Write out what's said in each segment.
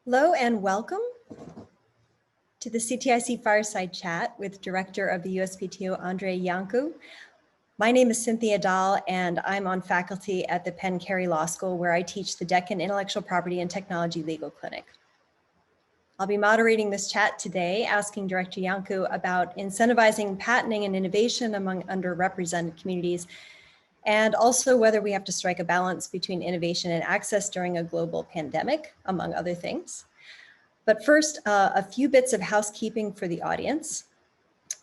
Hello and welcome to the CTIC Fireside Chat with Director of the USPTO Andrei Iancu. My name is Cynthia Dahl and I'm on faculty at the Penn Carey Law School where I teach the Detkin Intellectual Property and Technology Legal Clinic. I'll be moderating this chat today, asking Director Iancu about incentivizing patenting and innovation among underrepresented communities, and also whether we have to strike a balance between innovation and access during a global pandemic, among other things. But first, a few bits of housekeeping for the audience.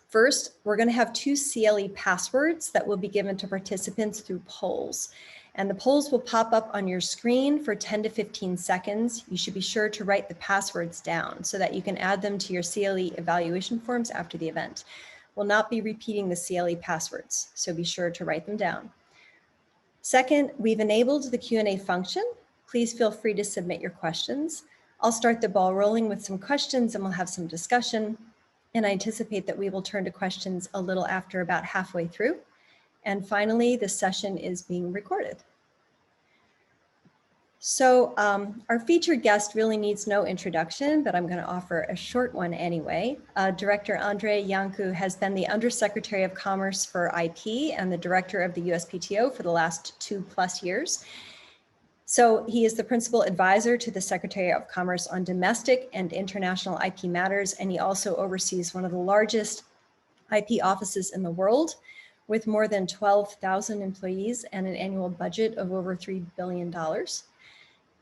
First, we're going to have 2 CLE passwords that will be given to participants through polls. And the polls will pop up on your screen for 10 to 15 seconds. You should be sure to write the passwords down so that you can add them to your CLE evaluation forms after the event. We'll not be repeating the CLE passwords, so be sure to write them down. Second, we've enabled the Q&A function. Please feel free to submit your questions. I'll start the ball rolling with some questions and we'll have some discussion. And I anticipate that we will turn to questions a little after about halfway through. And finally, this session is being recorded. So our featured guest really needs no introduction, but I'm going to offer a short one anyway. Director Andrei Iancu has been the Undersecretary of Commerce for IP and the Director of the USPTO for the last 2+ years. So he is the principal advisor to the Secretary of Commerce on domestic and international IP matters, and he also oversees one of the largest IP offices in the world with more than 12,000 employees and an annual budget of over $3 billion.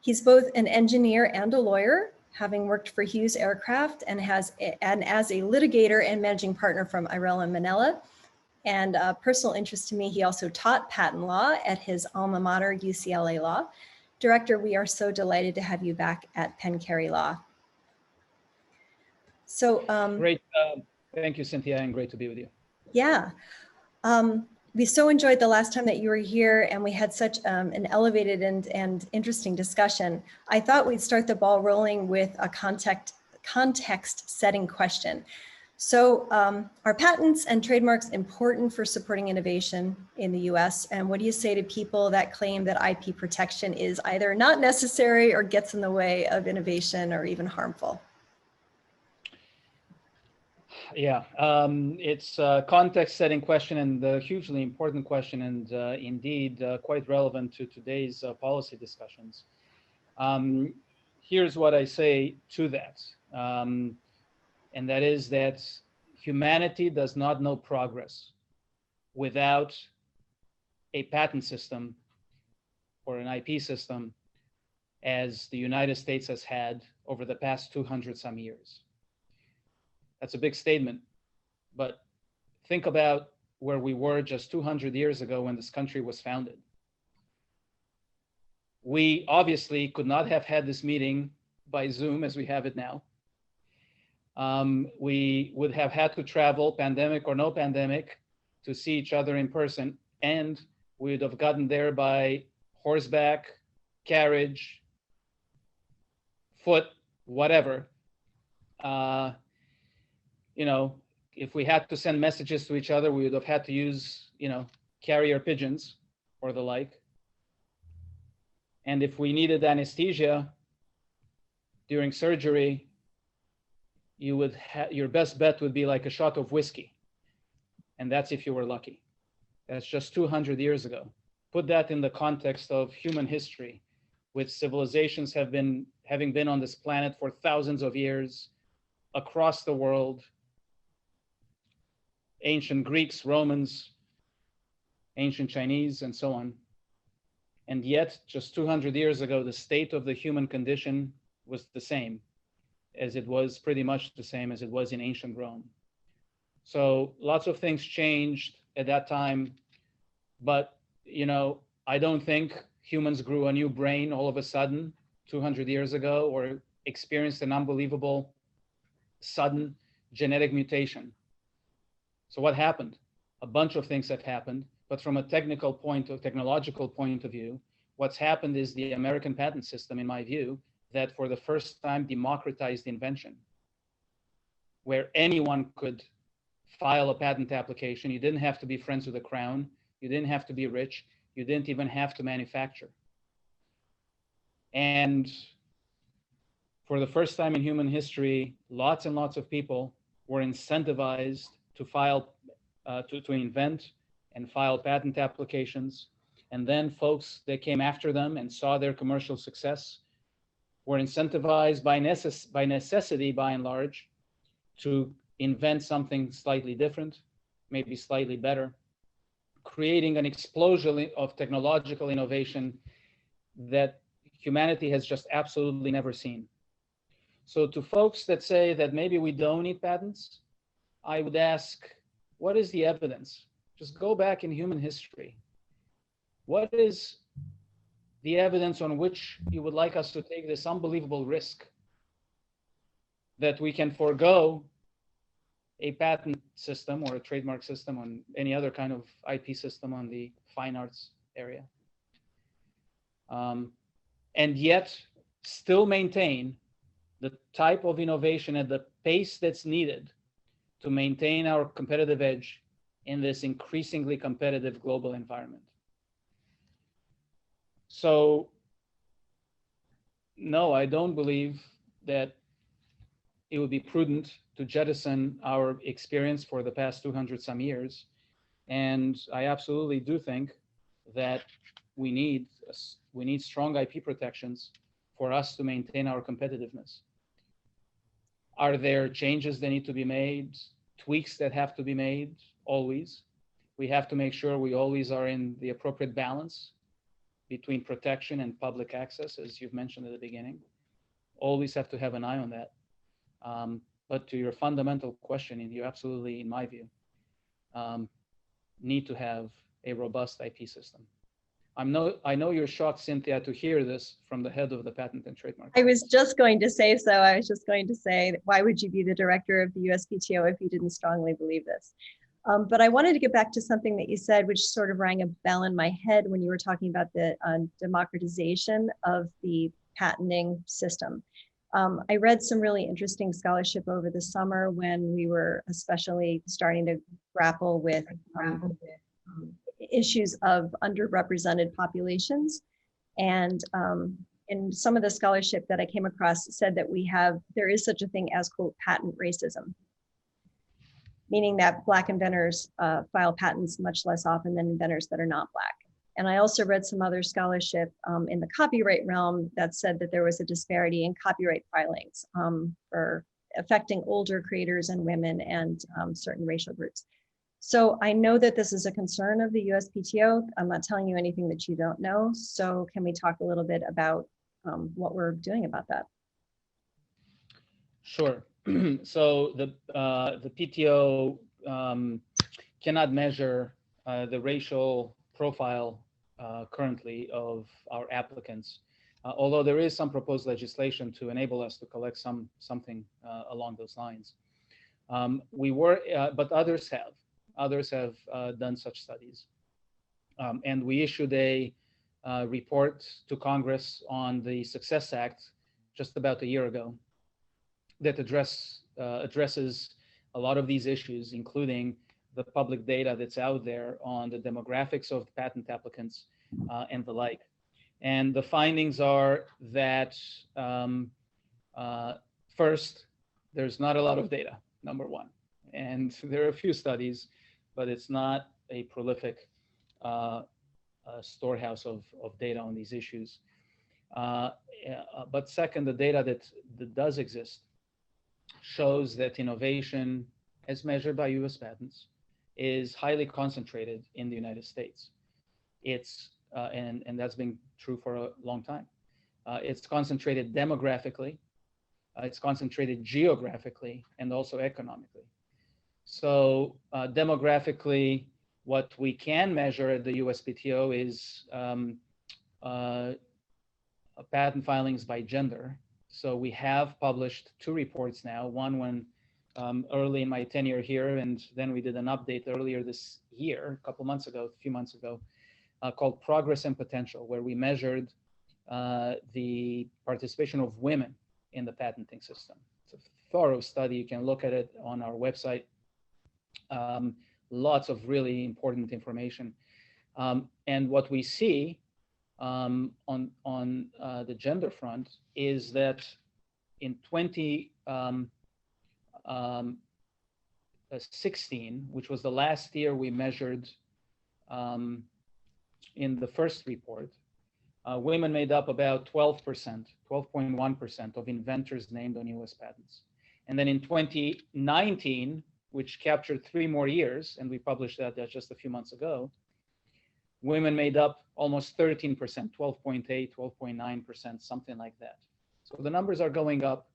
He's both an engineer and a lawyer, having worked for Hughes Aircraft and as a litigator and managing partner from Irell & Manella. And a personal interest to me, he also taught patent law at his alma mater, UCLA Law. Director, we are so delighted to have you back at Penn Carey Law. So great. Thank you, Cynthia, and great to be with you. Yeah. We so enjoyed the last time that you were here and we had such an elevated and interesting discussion. I thought we'd start the ball rolling with a context setting question. So are patents and trademarks important for supporting innovation in the US? And what do you say to people that claim that IP protection is either not necessary or gets in the way of innovation or even harmful? Yeah, it's a context setting question and a hugely important question and indeed quite relevant to today's policy discussions. Here's what I say to that. And that is that humanity does not know progress without a patent system or an IP system as the United States has had over the past 200 some years. That's a big statement, but think about where we were just 200 years ago when this country was founded. We obviously could not have had this meeting by Zoom as we have it now. We would have had to travel, pandemic or no pandemic, to see each other in person, and we would have gotten there by horseback, carriage, foot, whatever. You know, if we had to send messages to each other, we would have had to use, carrier pigeons or the like. And if we needed anesthesia during surgery, your best bet would be like a shot of whiskey. And that's if you were lucky. That's just 200 years ago. Put that in the context of human history, with civilizations having been on this planet for thousands of years across the world. Ancient Greeks, Romans, ancient Chinese, and so on. And yet, just 200 years ago, the state of the human condition was the same as it was pretty much the same as it was in ancient Rome. So lots of things changed at that time, but I don't think humans grew a new brain all of a sudden 200 years ago or experienced an unbelievable sudden genetic mutation. So what happened? A bunch of things have happened, but from a technological point of view, what's happened is the American patent system, in my view, that for the first time democratized invention, where anyone could file a patent application. You didn't have to be friends with the crown. You didn't have to be rich. You didn't even have to manufacture. And for the first time in human history, lots and lots of people were incentivized to file, to invent and file patent applications. And then folks that came after them and saw their commercial success were incentivized by necessity, by and large, to invent something slightly different, maybe slightly better, creating an explosion of technological innovation that humanity has just absolutely never seen. So to folks that say that maybe we don't need patents, I would ask, what is the evidence? Just go back in human history. What is the evidence on which you would like us to take this unbelievable risk that we can forego a patent system or a trademark system on any other kind of IP system on the fine arts area, and yet still maintain the type of innovation at the pace that's needed to maintain our competitive edge in this increasingly competitive global environment. So, no, I don't believe that it would be prudent to jettison our experience for the past 200 some years. And I absolutely do think that we need strong IP protections for us to maintain our competitiveness. Are there changes that need to be made, tweaks that have to be made? Always. We have to make sure we always are in the appropriate balance between protection and public access, as you've mentioned at the beginning. Always have to have an eye on that. But to your fundamental question, you absolutely, in my view, need to have a robust IP system. I know you're shocked, Cynthia, to hear this from the head of the Patent and Trademark. I was just going to say so. I was just going to say, why would you be the director of the USPTO if you didn't strongly believe this? But I wanted to get back to something that you said, which sort of rang a bell in my head when you were talking about the democratization of the patenting system. I read some really interesting scholarship over the summer when we were especially starting to grapple with issues of underrepresented populations. And in some of the scholarship that I came across said that there is such a thing as, quote, patent racism, meaning that Black inventors file patents much less often than inventors that are not Black. And I also read some other scholarship in the copyright realm that said that there was a disparity in copyright filings for affecting older creators and women and certain racial groups. So I know that this is a concern of the USPTO. I'm not telling you anything that you don't know. So can we talk a little bit about what we're doing about that? Sure. So the PTO cannot measure the racial profile currently of our applicants, although there is some proposed legislation to enable us to collect something along those lines. But others have done such studies, and we issued a report to Congress on the Success Act just about a year ago that addresses a lot of these issues, including the public data that's out there on the demographics of patent applicants and the like. And the findings are that first, there's not a lot of data, number one. And there are a few studies, but it's not a prolific storehouse of data on these issues. But second, the data that does exist shows that innovation, as measured by US patents, is highly concentrated in the United States. It's, and that's been true for a long time. It's concentrated demographically, it's concentrated geographically, and also economically. So demographically, what we can measure at the USPTO is patent filings by gender. So we have published 2 reports now, one when early in my tenure here, and then we did an update earlier this year, a few months ago, called Progress and Potential, where we measured the participation of women in the patenting system. It's a thorough study. You can look at it on our website. Lots of really important information. And what we see on the gender front is that in 2016, which was the last year we measured in the first report, women made up about 12%, 12.1% of inventors named on US patents. And then in 2019, which captured 3 more years, and we published that just a few months ago, women made up almost 13%, 12.8, 12.9%, something like that. So the numbers are going up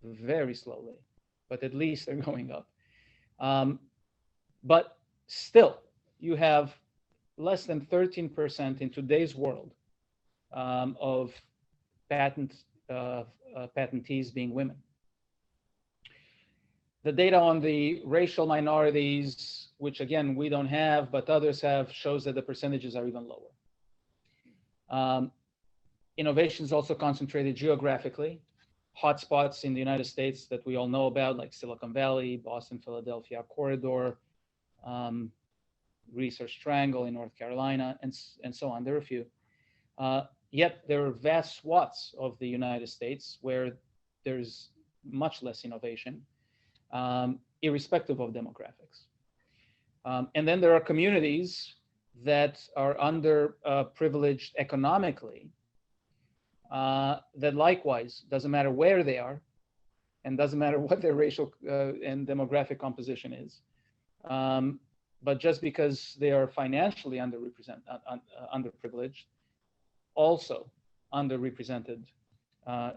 very slowly, but at least they're going up. But still, you have less than 13% in today's world of patentees being women. The data on the racial minorities, which again, we don't have, but others have, shows that the percentages are even lower. Innovation is also concentrated geographically. Hotspots in the United States that we all know about, like Silicon Valley, Boston, Philadelphia corridor, Research Triangle in North Carolina, and so on. There are a few. Yet there are vast swaths of the United States where there's much less innovation, irrespective of demographics. And then there are communities that are underprivileged economically, that likewise, doesn't matter where they are, and doesn't matter what their racial and demographic composition is. But just because they are financially underprivileged, also underrepresented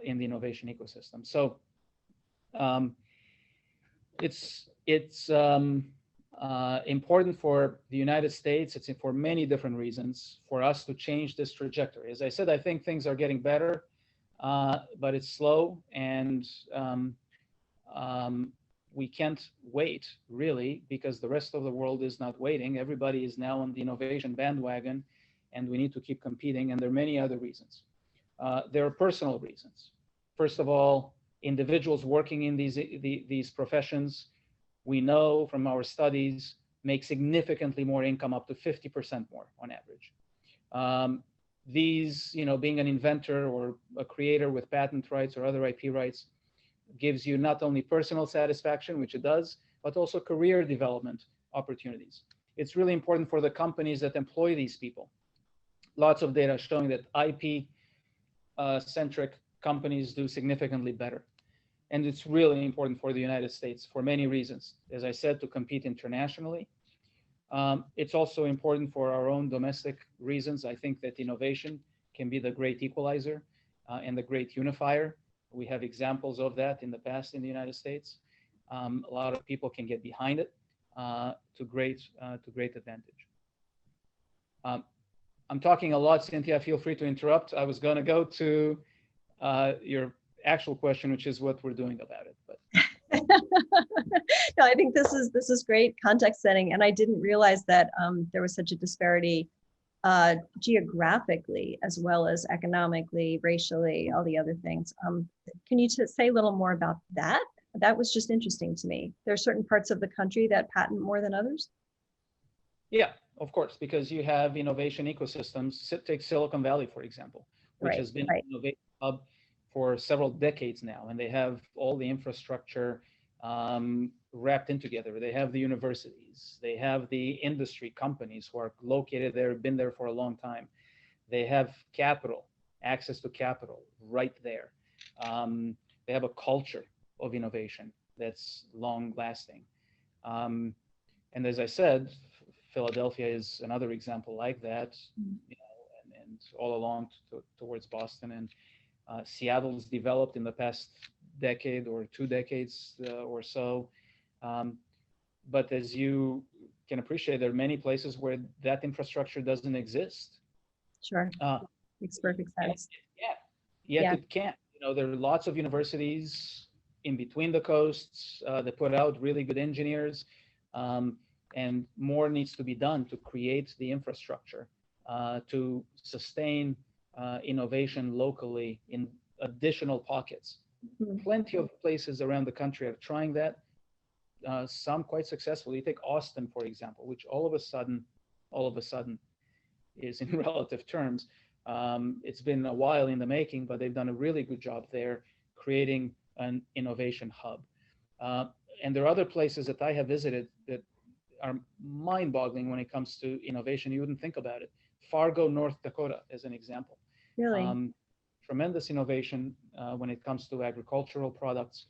in the innovation ecosystem. So it's important for the United States, it's for many different reasons, for us to change this trajectory. As I said, I think things are getting better, but it's slow, and we can't wait, really, because the rest of the world is not waiting. Everybody is now on the innovation bandwagon, and we need to keep competing, and there are many other reasons. There are personal reasons. First of all, individuals working in these professions, we know from our studies, make significantly more income, up to 50% more on average. Being an inventor or a creator with patent rights or other IP rights gives you not only personal satisfaction, which it does, but also career development opportunities. It's really important for the companies that employ these people. Lots of data showing that IP-centric companies do significantly better. And it's really important for the United States for many reasons. As I said, to compete internationally. It's also important for our own domestic reasons. I think that innovation can be the great equalizer and the great unifier. We have examples of that in the past in the United States. A lot of people can get behind it to great advantage. I'm talking a lot, Cynthia, feel free to interrupt. I was gonna go to your actual question, which is what we're doing about it. But no, I think this is great context setting, and I didn't realize that there was such a disparity geographically as well as economically, racially, all the other things. Can you say a little more about that? That was just interesting to me. There are certain parts of the country that patent more than others? Yeah, of course, because you have innovation ecosystems. Take Silicon Valley, for example, which has been an innovation hub for several decades now, and they have all the infrastructure wrapped in together. They have the universities, they have the industry companies who are located there, been there for a long time. They have capital, access to capital right there. They have a culture of innovation that's long lasting. And as I said, Philadelphia is another example like that, and all along towards Boston. And Seattle's developed in the past decade or 2 decades or so. But as you can appreciate, there are many places where that infrastructure doesn't exist. Sure, makes perfect sense. Yet it can't. There are lots of universities in between the coasts that put out really good engineers, and more needs to be done to create the infrastructure to sustain innovation locally in additional pockets. Plenty of places around the country are trying that, some quite successfully. You take Austin, for example, which all of a sudden is, in relative terms, it's been a while in the making, but they've done a really good job there creating an innovation hub. And there are other places that I have visited that are mind-boggling when it comes to innovation. You wouldn't think about it. Fargo, North Dakota, as an example. Really? Tremendous innovation when it comes to agricultural products,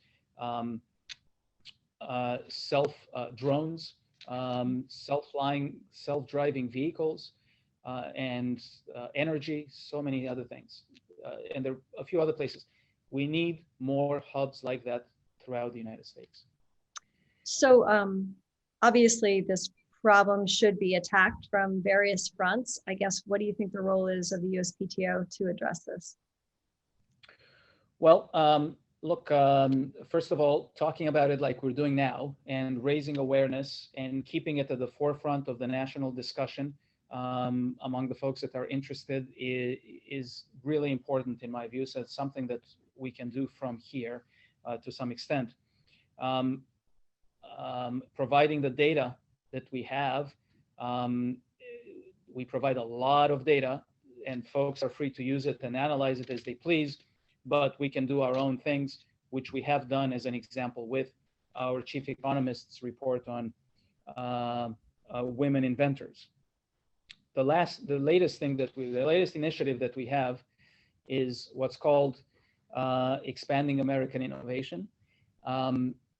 drones, self-flying, self-driving vehicles, and energy, so many other things. And there are a few other places. We need more hubs like that throughout the United States. So obviously this problem should be attacked from various fronts. I guess, what do you think the role is of the USPTO to address this? Well, look, first of all, talking about it like we're doing now and raising awareness and keeping it at the forefront of the national discussion among the folks that are interested is really important in my view. So it's something that we can do from here to some extent. Providing the data that we have, we provide a lot of data and folks are free to use it and analyze it as they please, but we can do our own things, which we have done as an example with our chief economist's report on women inventors. The latest initiative that we have is what's called Expanding American Innovation.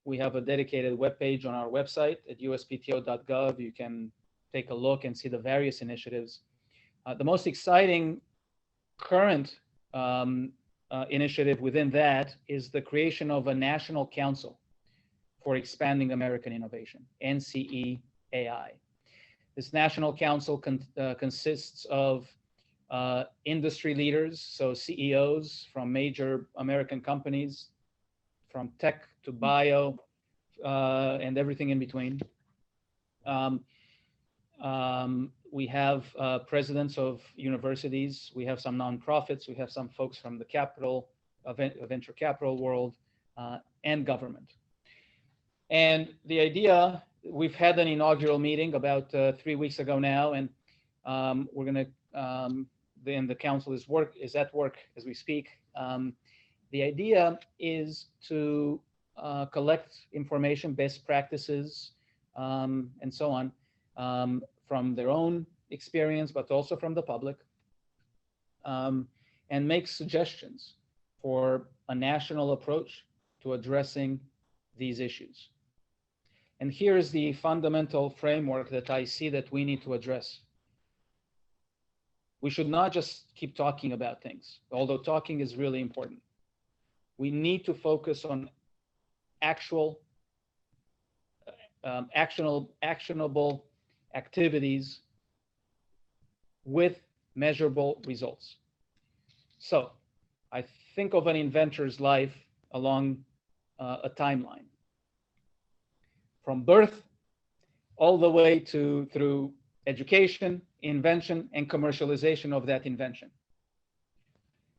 We have a dedicated webpage on our website at uspto.gov. You can take a look and see the various initiatives. The most exciting current initiative within that is the creation of a National Council for Expanding American Innovation, NCEAI. This National Council consists of industry leaders, so CEOs from major American companies, from tech to bio, and everything in between. We have presidents of universities. We have some nonprofits. We have some folks from the venture capital world, and government. And the idea, we've had an inaugural meeting about 3 weeks ago now, and we're going to, then the council is at work as we speak. The idea is to collect information, best practices, and so on, from their own experience, but also from the public, and make suggestions for a national approach to addressing these issues. And here's the fundamental framework that I see that we need to address. We should not just keep talking about things, although talking is really important. We need to focus on actionable activities with measurable results. So I think of an inventor's life along a timeline, from birth all the way through education, invention, and commercialization of that invention.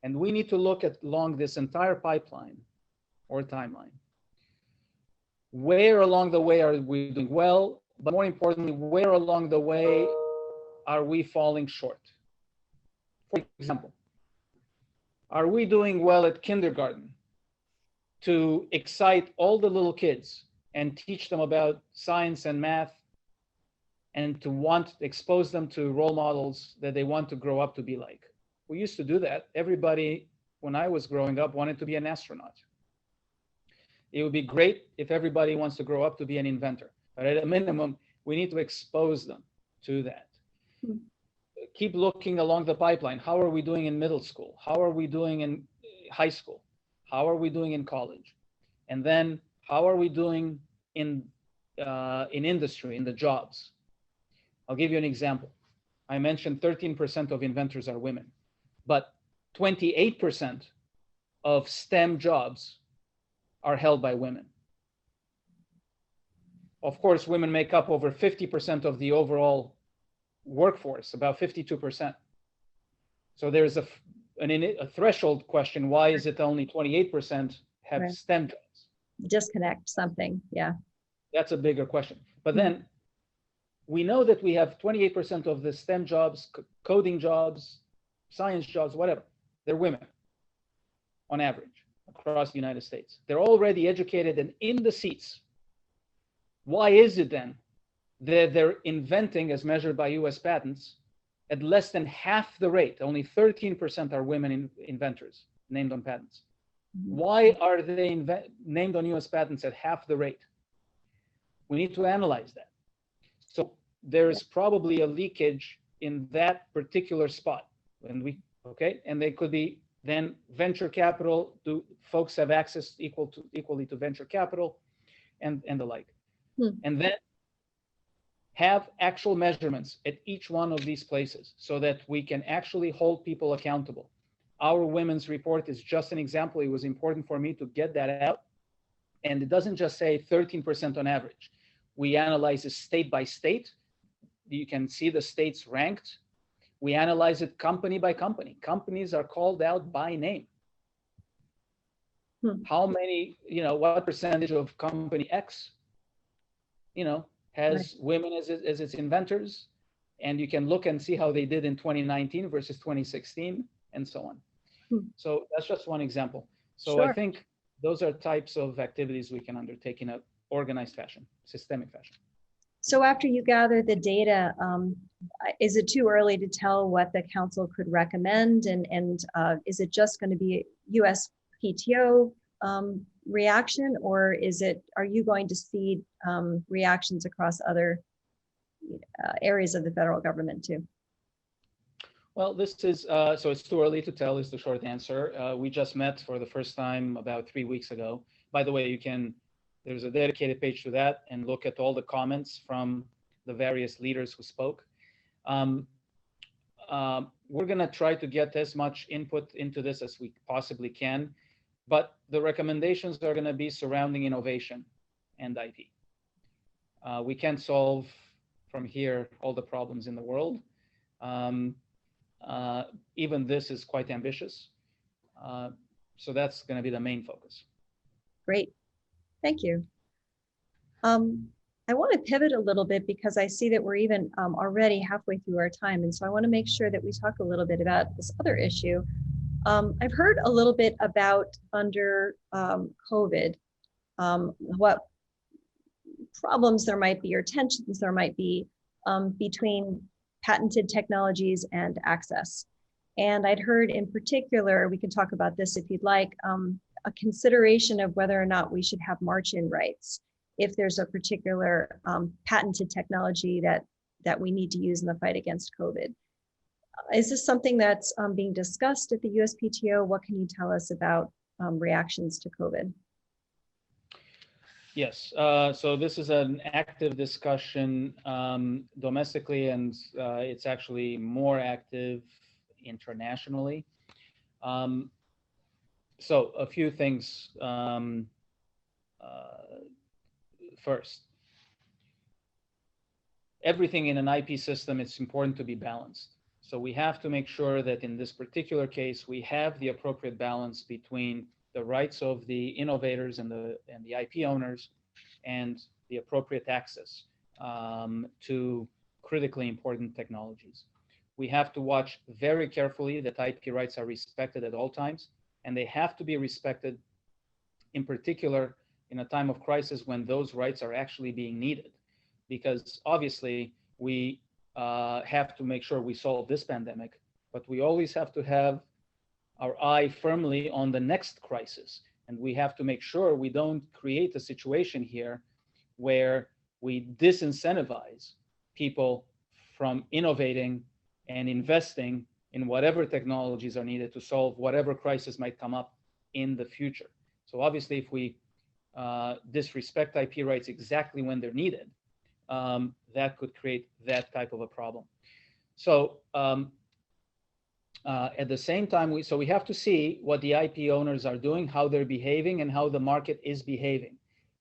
And we need to look at along this entire pipeline or timeline. Where along the way are we doing well, but more importantly, where along the way are we falling short? For example, are we doing well at kindergarten to excite all the little kids and teach them about science and math, and to expose them to role models that they want to grow up to be like? We used to do that. Everybody, when I was growing up, wanted to be an astronaut. It would be great if everybody wants to grow up to be an inventor, but at a minimum, we need to expose them to that. Keep looking along the pipeline. How are we doing in middle school? How are we doing in high school? How are we doing in college? And then how are we doing in industry, in the jobs? I'll give you an example. I mentioned 13% of inventors are women, but 28% of STEM jobs are held by women. Of course, women make up over 50% of the overall workforce, about 52%. So there's a threshold question. Why is it only 28% have STEM jobs? Disconnect something, yeah. That's a bigger question. But then we know that we have 28% of the STEM jobs, coding jobs, science jobs, whatever, they're women on average. across the United States. They're already educated and in the seats. Why is it then that they're inventing, as measured by US patents, at less than half the rate? Only 13% are women inventors named on patents. Why are they named on US patents at half the rate? We need to analyze that. So there's probably a leakage in that particular spot. And they could be then venture capital. Do folks have access equally to venture capital and the like? And then have actual measurements at each one of these places so that we can actually hold people accountable. Our women's report is just an example. It was important for me to get that out. And it doesn't just say 13% on average. We analyze it state by state. You can see the states ranked. We analyze it company by company. Companies are called out by name. How many, what percentage of company X, has women as its inventors? And you can look and see how they did in 2019 versus 2016 and so on. So that's just one example. So I think those are types of activities we can undertake in an organized fashion, systemic fashion. So after you gather the data, is it too early to tell what the council could recommend? And is it just going to be USPTO reaction, or are you going to see reactions across other areas of the federal government too? Well, this is, so it's too early to tell is the short answer. We just met for the first time about 3 weeks ago. By the way, there's a dedicated page to that and look at all the comments from the various leaders who spoke. We're gonna try to get as much input into this as we possibly can, but the recommendations are gonna be surrounding innovation and IP. We can't solve from here all the problems in the world. Even this is quite ambitious. So that's going to be the main focus. Great, thank you. I want to pivot a little bit because I see that we're even already halfway through our time. And so I want to make sure that we talk a little bit about this other issue. I've heard a little bit about under COVID, what problems there might be or tensions there might be between patented technologies and access. And I'd heard in particular, we can talk about this if you'd like, a consideration of whether or not we should have march-in rights if there's a particular patented technology that we need to use in the fight against COVID. Is this something that's being discussed at the USPTO? What can you tell us about reactions to COVID? Yes, so this is an active discussion domestically, and it's actually more active internationally. So a few things. First, everything in an IP system, it's important to be balanced. So we have to make sure that in this particular case, we have the appropriate balance between the rights of the innovators and the IP owners and the appropriate access to critically important technologies. We have to watch very carefully that IP rights are respected at all times, and they have to be respected in particular in a time of crisis when those rights are actually being needed. Because obviously we have to make sure we solve this pandemic, but we always have to have our eye firmly on the next crisis. And we have to make sure we don't create a situation here where we disincentivize people from innovating and investing in whatever technologies are needed to solve whatever crisis might come up in the future. So obviously, if we disrespect IP rights exactly when they're needed, that could create that type of a problem. So at the same time, we have to see what the IP owners are doing, how they're behaving, and how the market is behaving.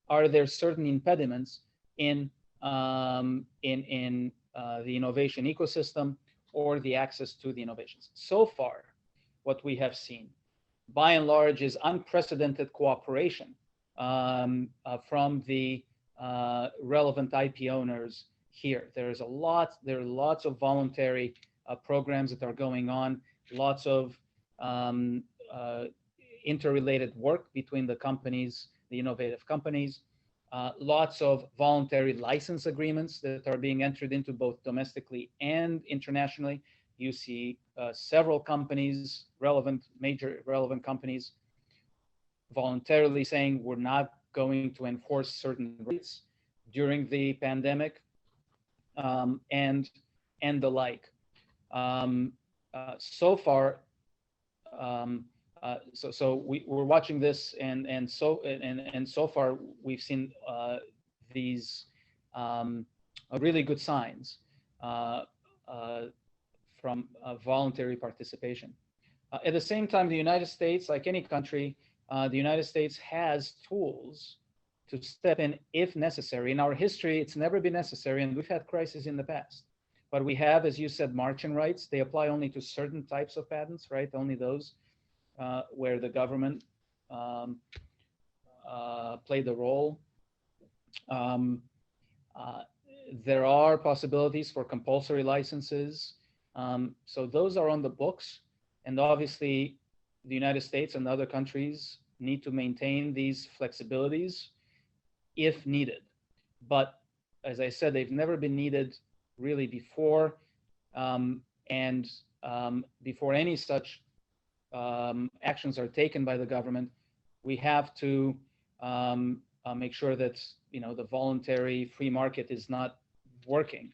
Are there certain impediments in the innovation ecosystem or the access to the innovations? So far, what we have seen, by and large, is unprecedented cooperation from the relevant IP owners here. There are lots of voluntary programs that are going on, lots of interrelated work between the companies, the innovative companies, lots of voluntary license agreements that are being entered into both domestically and internationally. You see several companies, major relevant companies, voluntarily saying we're not going to enforce certain rates during the pandemic, and the like. So far, so we're watching this, and so far we've seen these really good signs from voluntary participation. At the same time, the United States, like any country, the United States has tools to step in if necessary. In our history, it's never been necessary, and we've had crises in the past. But we have, as you said, margin rights. They apply only to certain types of patents, right? Only those where the government played the role. There are possibilities for compulsory licenses. So those are on the books. And obviously, the United States and other countries need to maintain these flexibilities if needed. But as I said, they've never been needed really before. And before any such actions are taken by the government, we have to make sure that the voluntary free market is not working.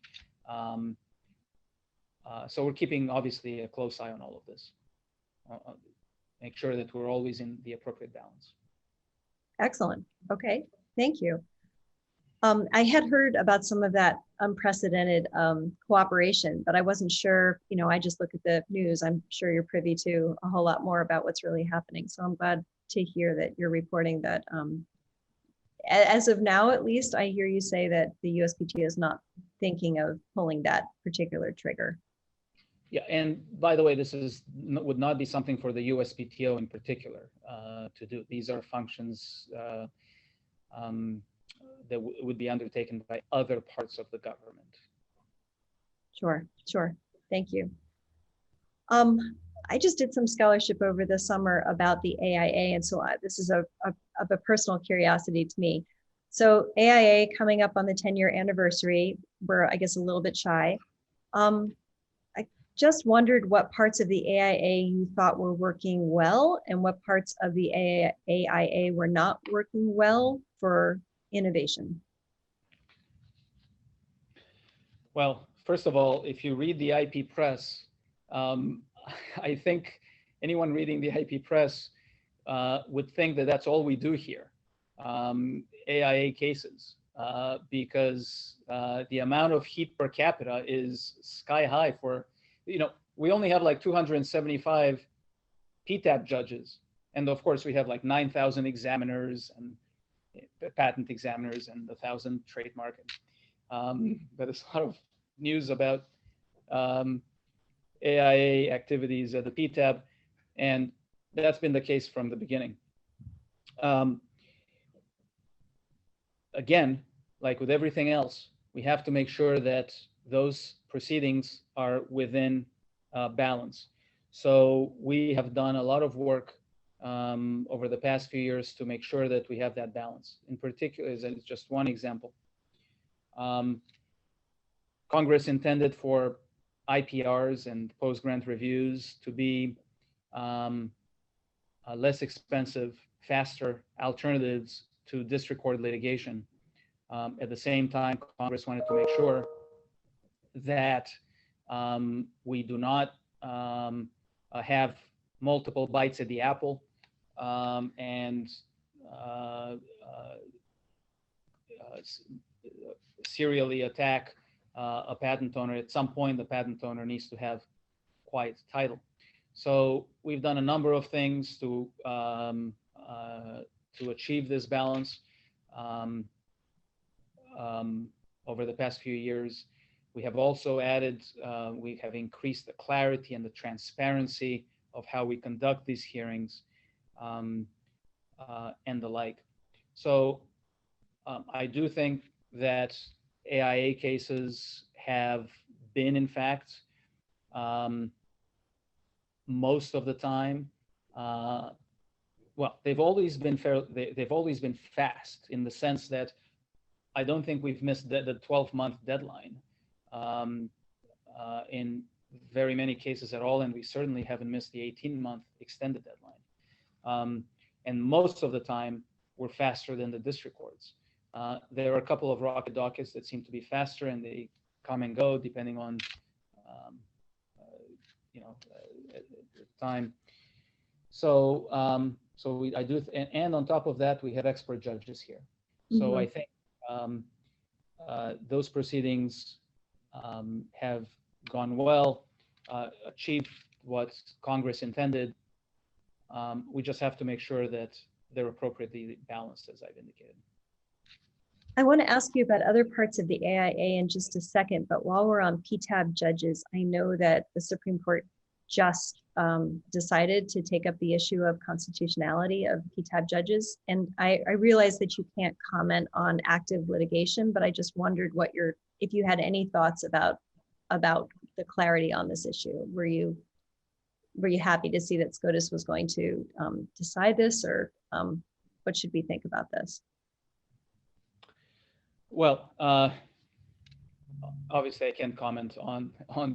So we're keeping obviously a close eye on all of this. Make sure that we're always in the appropriate balance. Excellent. Okay, thank you. I had heard about some of that unprecedented cooperation, but I wasn't sure, I just look at the news. I'm sure you're privy to a whole lot more about what's really happening. So I'm glad to hear that you're reporting that as of now, at least, I hear you say that the USPTO is not thinking of pulling that particular trigger. Yeah, and by the way, this would not be something for the USPTO in particular to do. These are functions that would be undertaken by other parts of the government. Sure. Thank you. I just did some scholarship over the summer about the AIA, and so this is of a personal curiosity to me. So AIA coming up on the 10-year anniversary, we're, I guess, a little bit shy. I just wondered what parts of the AIA you thought were working well and what parts of the AIA were not working well for innovation. Well, first of all, if you read the IP press, I think anyone reading the IP press would think that that's all we do here, AIA cases, because the amount of heat per capita is sky high for, we only have like 275 PTAB judges. And of course, we have like 9,000 examiners and patent examiners and 1,000 trademark. But there's a lot of news about AIA activities at the PTAB, and that's been the case from the beginning. Again, like with everything else, we have to make sure that those proceedings are within balance. So we have done a lot of work over the past few years to make sure that we have that balance. In particular, as just one example, Congress intended for IPRs and post-grant reviews to be less expensive, faster alternatives to district court litigation. At the same time, Congress wanted to make sure that we do not have multiple bites at the apple and serially attack a patent owner. At some point, the patent owner needs to have quiet title. So we've done a number of things to achieve this balance over the past few years. We have also added, we have increased the clarity and the transparency of how we conduct these hearings and the like. So I do think that AIA cases have been, in fact, most of the time, well, they've always been fair. They've always been fast in the sense that I don't think we've missed the 12-month deadline in very many cases at all, and we certainly haven't missed the 18-month extended deadline. And most of the time, we're faster than the district courts. There are a couple of rocket dockets that seem to be faster, and they come and go depending on time. So I do, and on top of that, we have expert judges here. So I think those proceedings have gone well, achieved what Congress intended. We just have to make sure that they're appropriately balanced, as I've indicated. I want to ask you about other parts of the AIA in just a second, but while we're on PTAB judges, I know that the Supreme Court just decided to take up the issue of constitutionality of PTAB judges. And I realize that you can't comment on active litigation, but I just wondered if you had any thoughts about the clarity on this issue. Were you happy to see that SCOTUS was going to decide this, or what should we think about this? Well, obviously, I can't comment on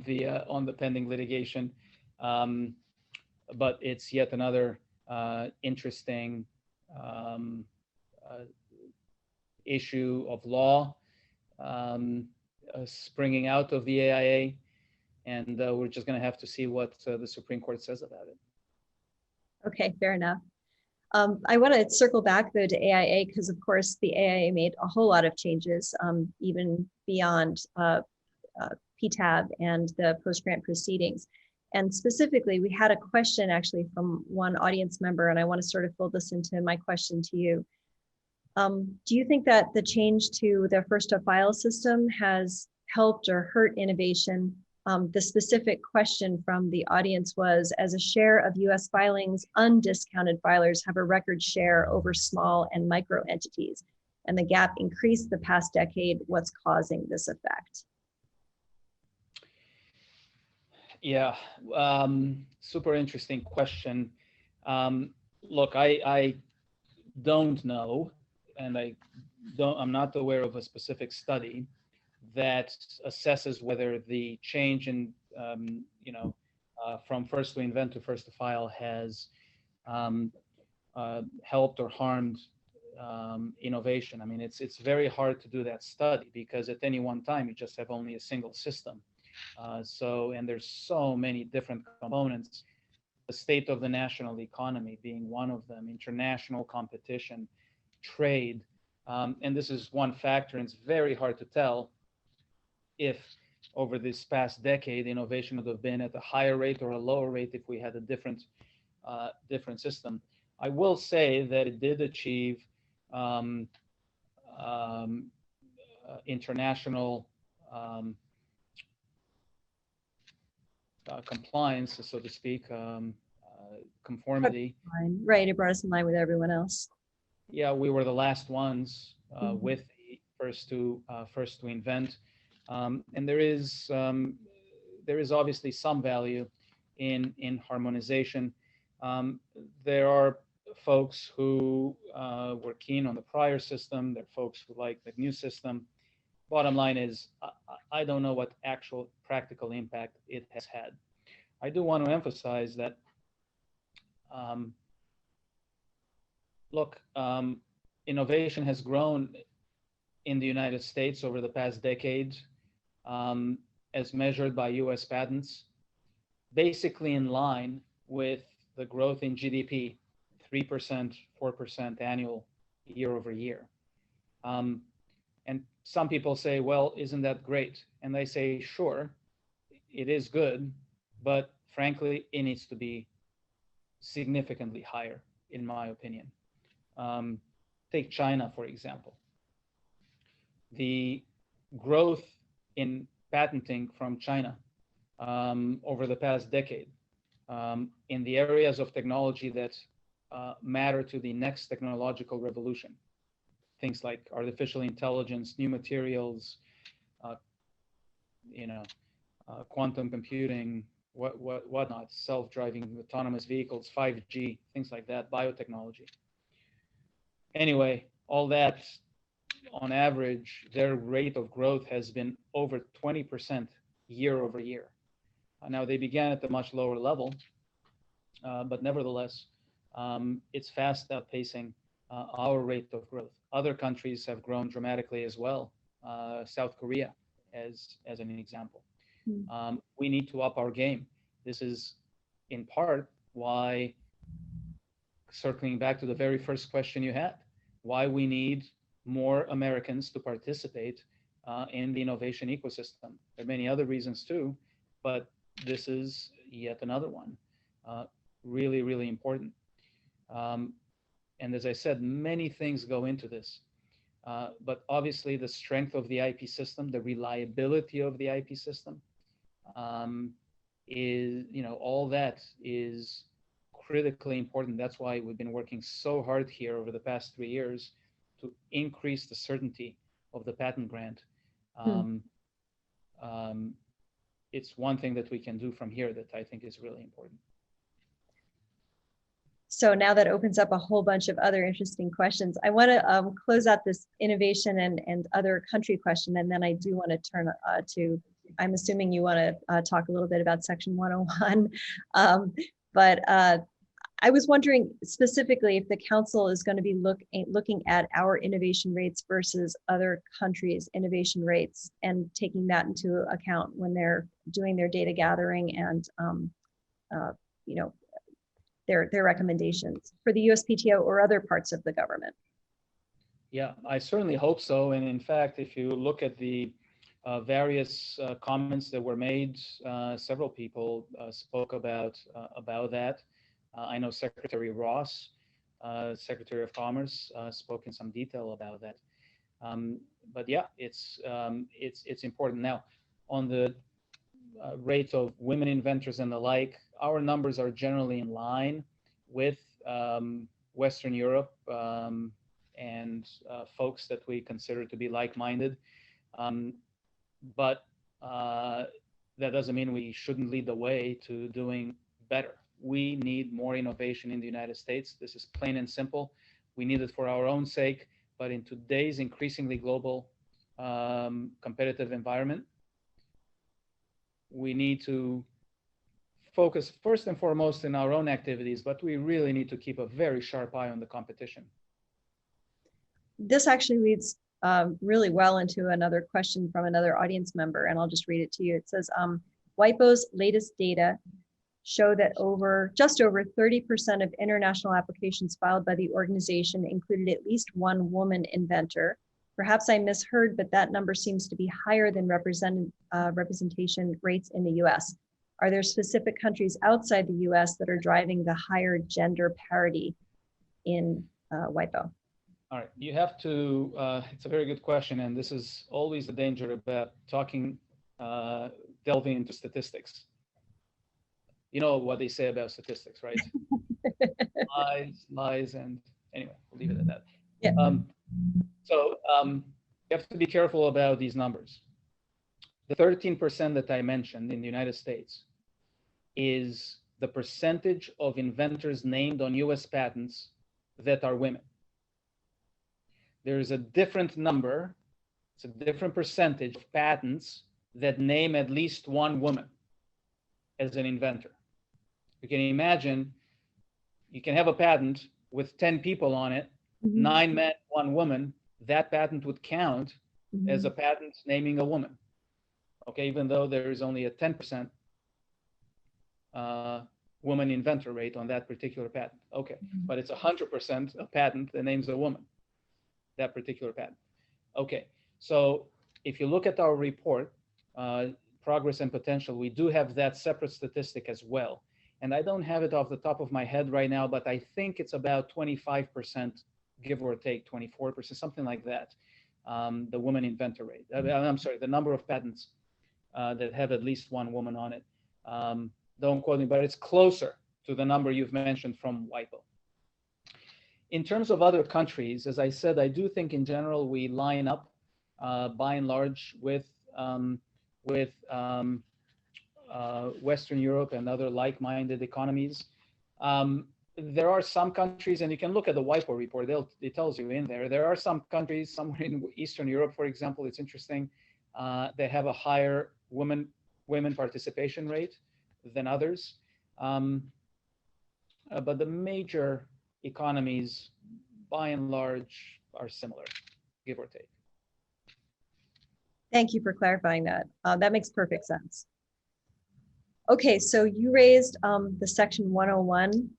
the pending litigation, but it's yet another interesting issue of law springing out of the AIA, and we're just going to have to see what the Supreme Court says about it. Okay, fair enough. I want to circle back though to AIA because, of course, the AIA made a whole lot of changes, even beyond PTAB and the post-grant proceedings. And specifically, we had a question actually from one audience member, and I want to sort of fold this into my question to you. Do you think that the change to the first to file system has helped or hurt innovation? The specific question from the audience was, as a share of US filings, undiscounted filers have a record share over small and micro entities, and the gap increased the past decade. What's causing this effect? Yeah, super interesting question. Look, I don't know, and I'm not aware of a specific study that assesses whether the change in, from first to invent to first to file has helped or harmed innovation. I mean, it's very hard to do that study because at any one time you just have only a single system. And there's so many different components, the state of the national economy being one of them, international competition, trade. And this is one factor, and it's very hard to tell if over this past decade, innovation would have been at a higher rate or a lower rate if we had a different system. I will say that it did achieve international compliance, so to speak, conformity. Right, it brought us in line with everyone else. Yeah, we were the last ones with the first to invent. And there is obviously some value in harmonization. There are folks who were keen on the prior system. There are folks who like the new system. Bottom line is, I don't know what actual practical impact it has had. I do want to emphasize that, look, innovation has grown in the United States over the past decade, as measured by US patents, basically in line with the growth in GDP, 3%, 4% annual year over year. And some people say, well, isn't that great? And I say, sure, it is good, but frankly, it needs to be significantly higher, in my opinion. Take China, for example. The growth in patenting from China over the past decade in the areas of technology that matter to the next technological revolution, things like artificial intelligence, new materials, quantum computing, whatnot, self-driving autonomous vehicles, 5G, things like that, biotechnology. Anyway, all that, on average, their rate of growth has been over 20% year over year. Now, they began at a much lower level, but nevertheless, it's fast outpacing our rate of growth. Other countries have grown dramatically as well. South Korea, as an example. We need to up our game. This is in part why, circling back to the very first question you had, why we need more Americans to participate in the innovation ecosystem. There are many other reasons too, but this is yet another one. Really, really important. And as I said, many things go into this. But obviously the strength of the IP system, the reliability of the IP system, is, all that is critically important. That's why we've been working so hard here over the past 3 years to increase the certainty of the patent grant. It's one thing that we can do from here that I think is really important. So now that opens up a whole bunch of other interesting questions. I want to close out this innovation and other country question, and then I do want to turn to, I'm assuming you want to talk a little bit about Section 101. But I was wondering specifically if the council is going to be looking at our innovation rates versus other countries' innovation rates and taking that into account when they're doing their data gathering and their recommendations for the USPTO or other parts of the government. Yeah, I certainly hope so. And in fact, if you look at the various comments that were made, several people spoke about that. I know Secretary Ross, Secretary of Commerce, spoke in some detail about that. But yeah, it's important. Now, on the rate of women inventors and the like, our numbers are generally in line with Western Europe and folks that we consider to be like-minded. But that doesn't mean we shouldn't lead the way to doing better. We need more innovation in the United States. This is plain and simple. We need it for our own sake, but in today's increasingly global competitive environment, we need to focus first and foremost in our own activities, but we really need to keep a very sharp eye on the competition. This actually leads really well into another question from another audience member, and I'll just read it to you. It says, WIPO's latest data show that just over 30% of international applications filed by the organization included at least one woman inventor. Perhaps I misheard, but that number seems to be higher than representation rates in the US. Are there specific countries outside the US that are driving the higher gender parity in WIPO? All right, you have to, it's a very good question, and this is always the danger about delving into statistics. You know what they say about statistics, right? lies, and anyway, we'll leave it at that. Yeah. So you have to be careful about these numbers. The 13% that I mentioned in the United States is the percentage of inventors named on US patents that are women. There's a different number, it's a different percentage of patents that name at least one woman as an inventor. You can imagine, you can have a patent with 10 people on it, 9 men, 1 woman, that patent would count as a patent naming a woman. Okay, even though there is only a 10% woman inventor rate on that particular patent. Okay, but it's 100% a patent that names a woman, that particular patent. Okay, so if you look at our report, Progress and Potential, we do have that separate statistic as well. And I don't have it off the top of my head right now, but I think it's about 25%, give or take 24%, something like that, the woman inventor rate. I'm sorry, the number of patents that have at least one woman on it. Don't quote me, but it's closer to the number you've mentioned from WIPO. In terms of other countries, as I said, I do think in general we line up by and large with Western Europe and other like-minded economies. There are some countries, and you can look at the WIPO report, it tells you in there, there are some countries, somewhere in Eastern Europe, for example, it's interesting, they have a higher women participation rate than others. But the major economies, by and large, are similar, give or take. Thank you for clarifying that. That makes perfect sense. Okay, so you raised the Section 101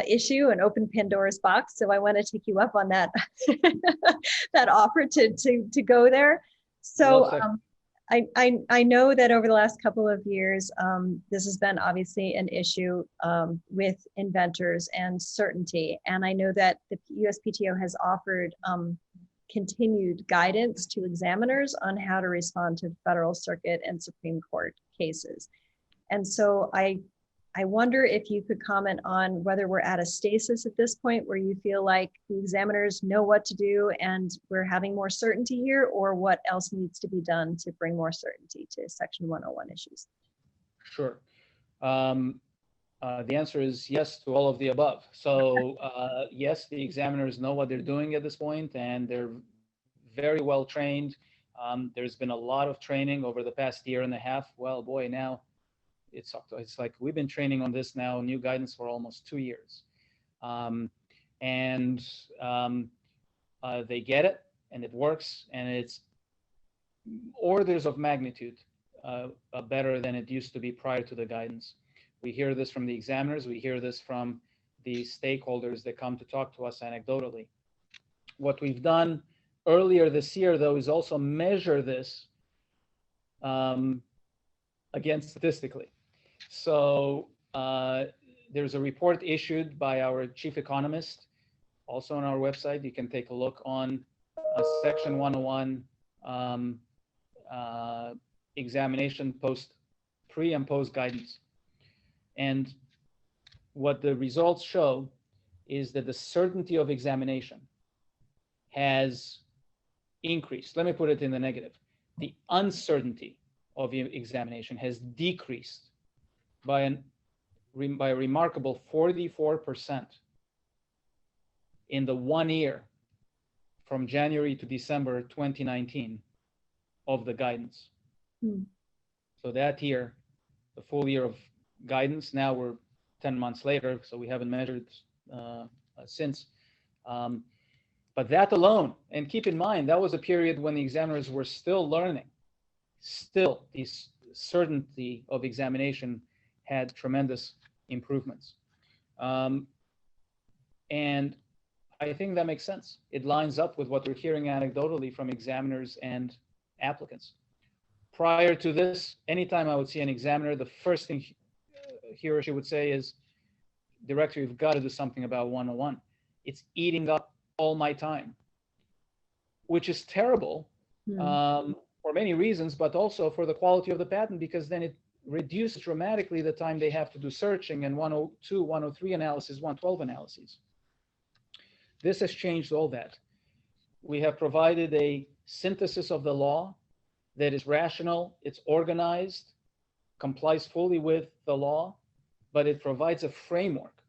issue, an open Pandora's box. So I want to take you up on that that offer to go there. So I know that over the last couple of years, this has been obviously an issue with inventors and certainty. And I know that the USPTO has offered continued guidance to examiners on how to respond to Federal Circuit and Supreme Court cases. And so I wonder if you could comment on whether we're at a stasis at this point where you feel like the examiners know what to do and we're having more certainty here, or what else needs to be done to bring more certainty to Section 101 issues? Sure. The answer is yes to all of the above. So yes, the examiners know what they're doing at this point, and they're very well trained. There's been a lot of training over the past year and a half. Well, boy, now it's like we've been training on this now, new guidance for almost 2 years. They get it, and it works, and it's orders of magnitude better than it used to be prior to the guidance. We hear this from the examiners. We hear this from the stakeholders that come to talk to us anecdotally. What we've done earlier this year, though, is also measure this again statistically. So there's a report issued by our chief economist, also on our website. You can take a look on Section 101 examination pre and post guidance. And what the results show is that the certainty of examination has increased. Let me put it in the negative. The uncertainty of the examination has decreased by a remarkable 44% in the 1 year from January to December 2019 of the guidance. So that year, the full year of guidance, now we're 10 months later, so we haven't measured since. But that alone, and keep in mind, that was a period when the examiners were still learning. Still, the certainty of examination had tremendous improvements. And I think that makes sense. It lines up with what we're hearing anecdotally from examiners and applicants. Prior to this, anytime I would see an examiner, the first thing he or she would say is, "Director, you've got to do something about 101. It's eating up all my time," which is terrible for many reasons, but also for the quality of the patent, because then it reduces dramatically the time they have to do searching and 102, 103 analysis, 112 analyses. This has changed all that. We have provided a synthesis of the law that is rational, it's organized, complies fully with the law, but it provides a framework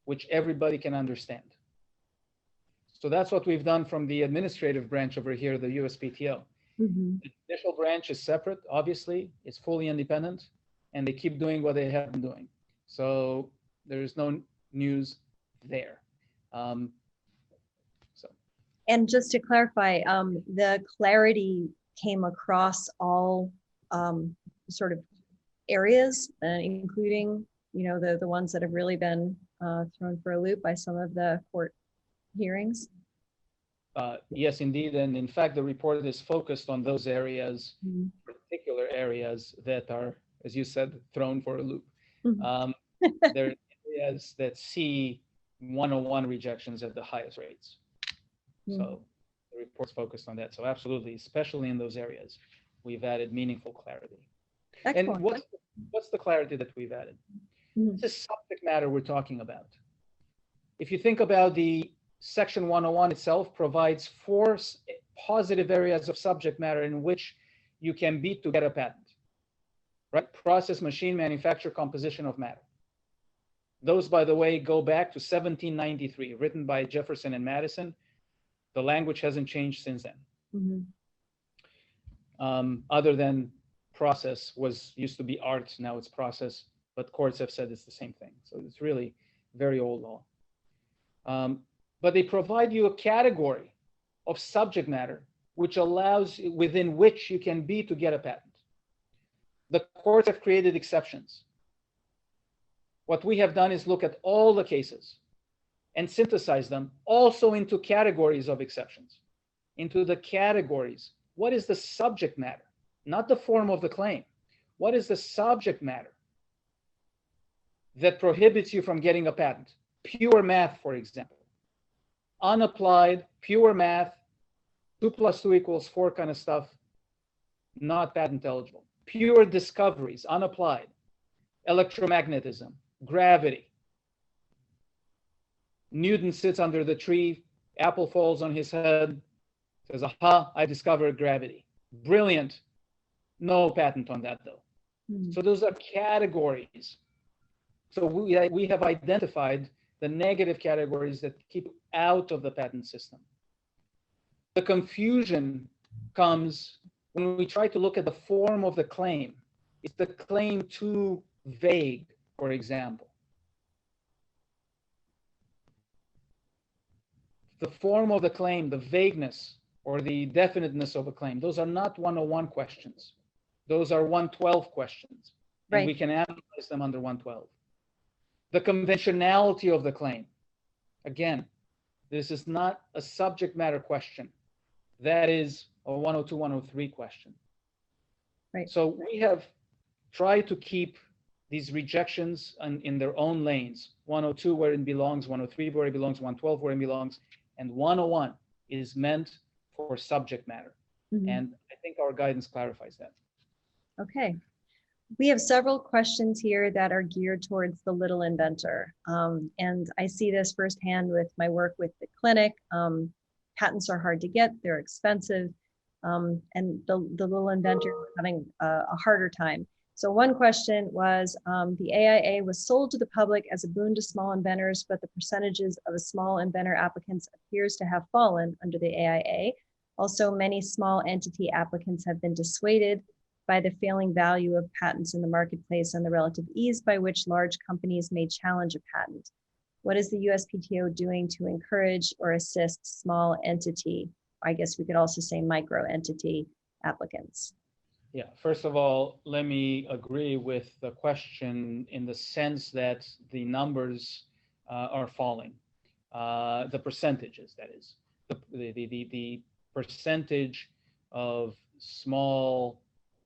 which everybody can understand. So that's what we've done from the administrative branch over here, the USPTO. The judicial branch is separate, obviously, it's fully independent, and they keep doing what they have been doing. So there's no news there. And just to clarify, the clarity came across all sort of areas, including, the ones that have really been thrown for a loop by some of the court hearings. Yes, indeed. And in fact, the report is focused on those areas, particular areas that are, as you said, thrown for a loop. There are areas that see 101 rejections at the highest rates. So the report's focused on that. So absolutely, especially in those areas, we've added meaningful clarity. Excellent. And what's the clarity that we've added? It's a subject matter we're talking about. If you think about the Section 101 itself, provides 4 positive areas of subject matter in which you can beat to get a patent. right? Process, machine, manufacture, composition of matter. Those, by the way, go back to 1793, written by Jefferson and Madison. The language hasn't changed since then. Other than process used to be art, now it's process, but courts have said it's the same thing. So it's really very old law. But they provide you a category of subject matter which allows within which you can be to get a patent. The courts have created exceptions. What we have done is look at all the cases and synthesize them also into categories of exceptions, into the categories. What is the subject matter? Not the form of the claim. What is the subject matter that prohibits you from getting a patent? Pure math, for example. Unapplied, pure math, 2 + 2 = 4 kind of stuff, not patent eligible. Pure discoveries, unapplied. Electromagnetism, gravity. Newton sits under the tree, apple falls on his head, says, aha, I discovered gravity. Brilliant. No patent on that, though. So those are categories. So we have identified the negative categories that keep out of the patent system. The confusion comes when we try to look at the form of the claim. Is the claim too vague, for example? The form of the claim, the vagueness or the definiteness of a claim, those are not 101 questions. Those are 112 questions. And Right. we can analyze them under 112. The conventionality of the claim. Again, this is not a subject matter question. That is a 102, 103 question. Right. So we have tried to keep these rejections in their own lanes. 102 where it belongs, 103 where it belongs, 112 where it belongs, and 101 is meant for subject matter. And I think our guidance clarifies that. Okay. We have several questions here that are geared towards the little inventor. And I see this firsthand with my work with the clinic. Patents are hard to get, they're expensive, and the little inventor is having a harder time. So one question was, the AIA was sold to the public as a boon to small inventors, but the percentages of small inventor applicants appears to have fallen under the AIA. Also, many small entity applicants have been dissuaded by the failing value of patents in the marketplace and the relative ease by which large companies may challenge a patent. What is the USPTO doing to encourage or assist small entity, I guess we could also say micro entity applicants? Yeah, first of all, let me agree with the question in the sense that the numbers are falling. The percentages, that is. The percentage of small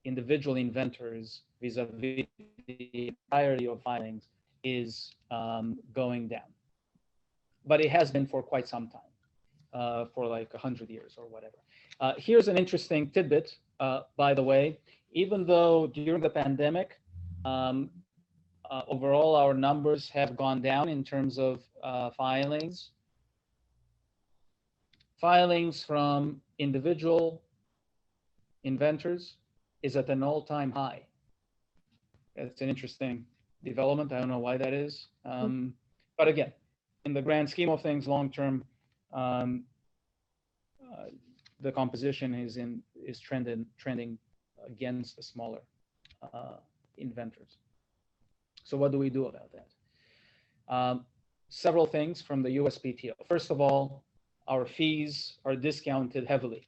individual inventors vis-a-vis the entirety of filings is going down. But it has been for quite some time, for like 100 years or whatever. Here's an interesting tidbit, by the way. Even though during the pandemic, overall our numbers have gone down in terms of filings. Filings from individual inventors is at an all-time high. It's an interesting development. I don't know why that is. But again, in the grand scheme of things, long-term, the composition is trending against the smaller inventors. So what do we do about that? Several things from the USPTO. First of all, our fees are discounted heavily.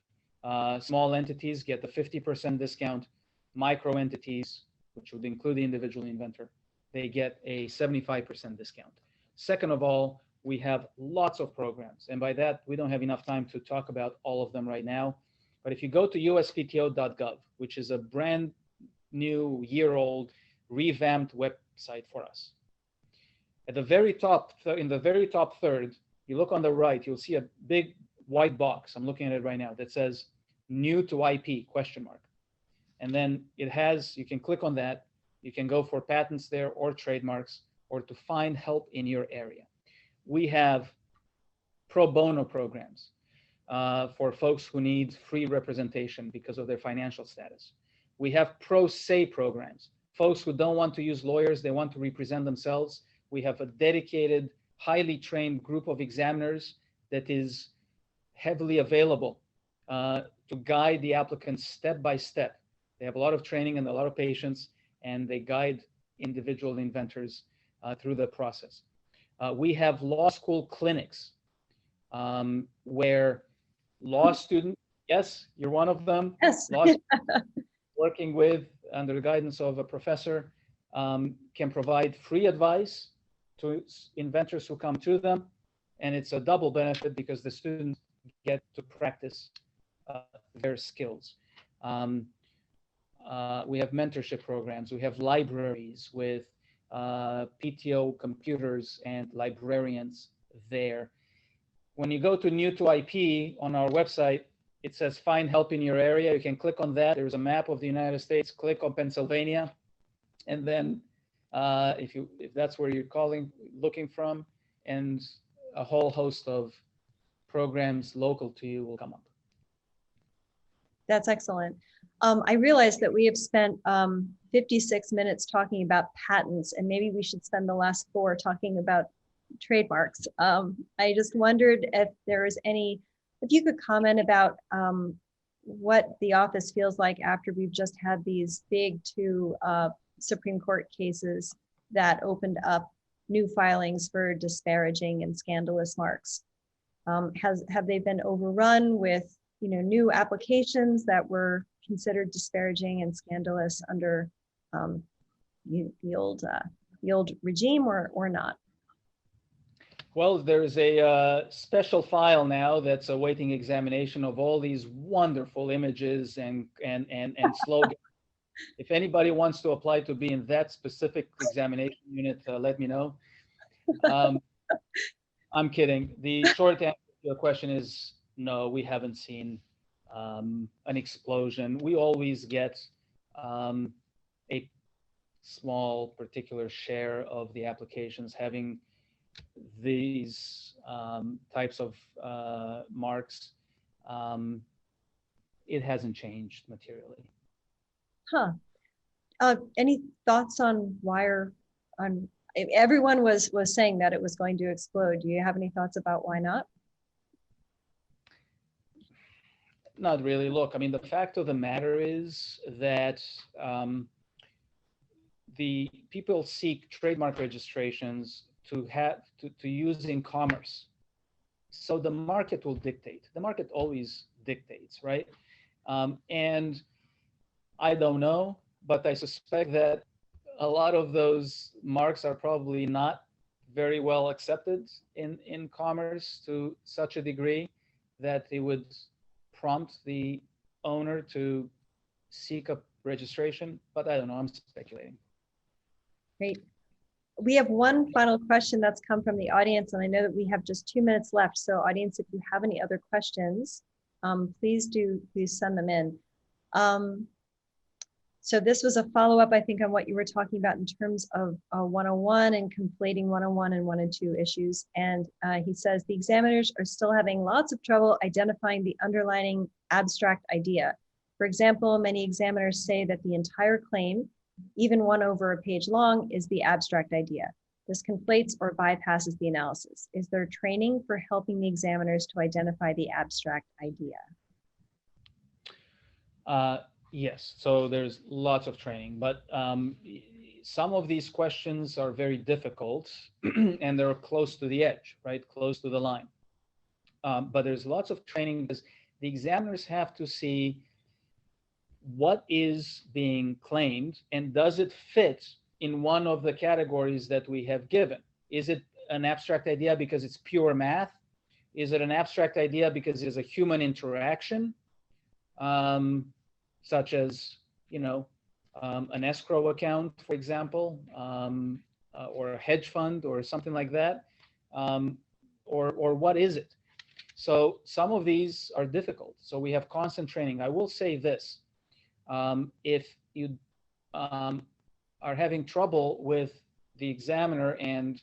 Small entities get the 50% discount. Micro entities, which would include the individual inventor, they get a 75% discount. Second of all, we have lots of programs. And by that, we don't have enough time to talk about all of them right now. But if you go to uspto.gov, which is a brand new, year-old, revamped website for us, at the very top, in the very top third, you look on the right, you'll see a big white box. I'm looking at it right now that says new to IP, question mark. And then it has, you can click on that. You can go for patents there or trademarks or to find help in your area. We have pro bono programs for folks who need free representation because of their financial status. We have pro se programs folks who don't want to use lawyers, they want to represent themselves. We have a dedicated, highly trained group of examiners that is heavily available to guide the applicants step by step. They have a lot of training and a lot of patience, and they guide individual inventors through the process. We have law school clinics where law students, yes, you're one of them, Yes. law students working with, under the guidance of a professor, can provide free advice to inventors who come to them. And it's a double benefit because the students get to practice their skills. We have mentorship programs. We have libraries with PTO computers and librarians there. When you go to New to IP on our website, it says find help in your area. You can click on that. There's a map of the United States. Click on Pennsylvania. And then if that's where you're looking from, and a whole host of programs local to you will come up. That's excellent. I realized that we have spent 56 minutes talking about patents, and maybe we should spend the last 4 talking about trademarks. I just wondered if there was if you could comment about what the office feels like after we've just had these big 2 Supreme Court cases that opened up new filings for disparaging and scandalous marks. Have they been overrun with new applications that were considered disparaging and scandalous under the old regime or not? Well, there's a special file now that's awaiting examination of all these wonderful images and slogans. If anybody wants to apply to be in that specific examination unit, let me know. I'm kidding. The short answer to your question is no, we haven't seen an explosion. We always get a small particular share of the applications having these types of marks. It hasn't changed materially. Huh. Any thoughts on why everyone was saying that it was going to explode. Do you have any thoughts about why not? Not really. Look, I mean, the fact of the matter is that the people seek trademark registrations to use in commerce. So the market will dictate. The market always dictates, right? And I don't know, but I suspect that a lot of those marks are probably not very well accepted in commerce to such a degree that it would prompt the owner to seek a registration, but I don't know, I'm speculating. Great. We have one final question that's come from the audience, and I know that we have just 2 minutes left. So audience, if you have any other questions, please send them in. So this was a follow-up, I think, on what you were talking about in terms of 101 and conflating 101 and 1 and 2 issues. And he says the examiners are still having lots of trouble identifying the underlying abstract idea. For example, many examiners say that the entire claim, even one over a page long, is the abstract idea. This conflates or bypasses the analysis. Is there training for helping the examiners to identify the abstract idea? Yes, so there's lots of training, but some of these questions are very difficult and they're close to the edge, right? Close to the line. But there's lots of training because the examiners have to see what is being claimed and does it fit in one of the categories that we have given. Is it an abstract idea because it's pure math? Is it an abstract idea because it's a human interaction? Such as, an escrow account, for example, or a hedge fund or something like that, or what is it? So some of these are difficult. So we have constant training. I will say this, if you are having trouble with the examiner and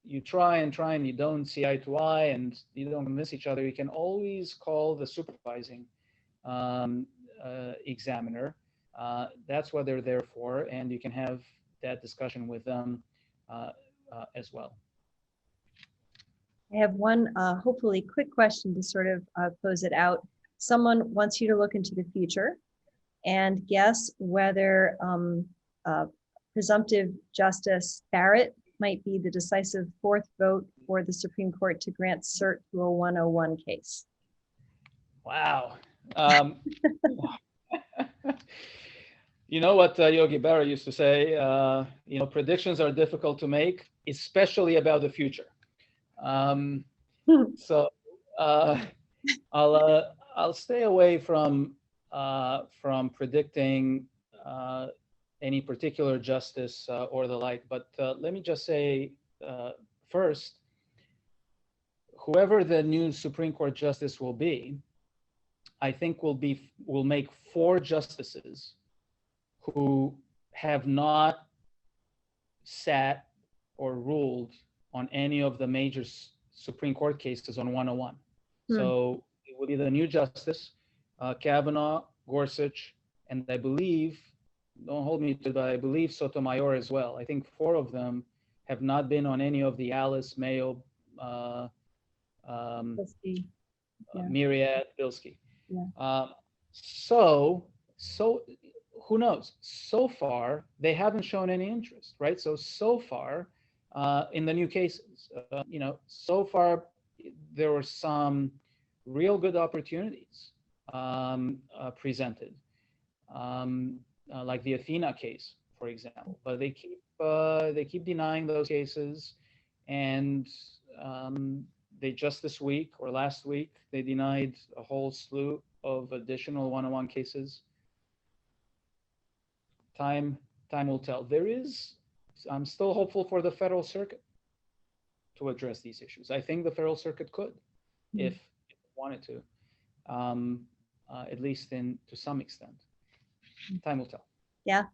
you try and you don't see eye to eye and you don't convince each other, you can always call the supervising examiner That's what they're there for, and you can have that discussion with them as well. I have one hopefully quick question to sort of close it out. Someone wants you to look into the future and guess whether presumptive Justice Barrett might be the decisive fourth vote for the Supreme Court to grant cert to a 101 case. Wow. You know what Yogi Berra used to say, you know, predictions are difficult to make, especially about the future. So I'll stay away from predicting any particular justice or the like. But let me just say first, whoever the new Supreme Court justice will be, I think will make 4 justices who have not sat or ruled on any of the major Supreme Court cases on 101. So it will be the new justice, Kavanaugh, Gorsuch, and I believe, don't hold me to that, I believe Sotomayor as well. I think 4 of them have not been on any of the Alice, Mayo, Myriad, Bilski. Yeah. So who knows? So far, they haven't shown any interest, right? So far, in the new cases, you know, so far there were some real good opportunities presented, like the Athena case, for example. But they keep denying those cases, and they just this week or last week they denied a whole slew of additional 101 cases. Time will tell. I'm still hopeful for the Federal Circuit to address these issues. I think the Federal Circuit could, if it wanted to, at least to some extent. Time will tell. Yeah.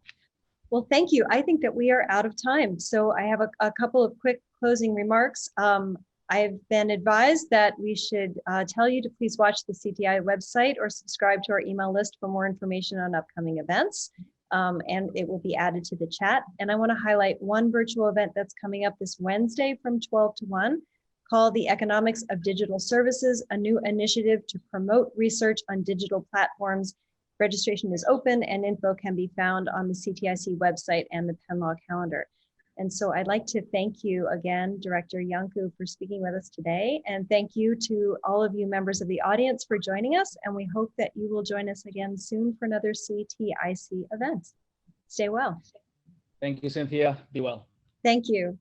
Well, thank you. I think that we are out of time. So I have a couple of quick closing remarks. I've been advised that we should tell you to please watch the CTI website or subscribe to our email list for more information on upcoming events. And it will be added to the chat. And I want to highlight one virtual event that's coming up this Wednesday from 12 to 1 called The Economics of Digital Services, a new initiative to promote research on digital platforms. Registration is open and info can be found on the CTIC website and the Penn Law calendar. And so I'd like to thank you again, Director Iancu, for speaking with us today. And thank you to all of you members of the audience for joining us. And we hope that you will join us again soon for another CTIC event. Stay well. Thank you, Cynthia. Be well. Thank you.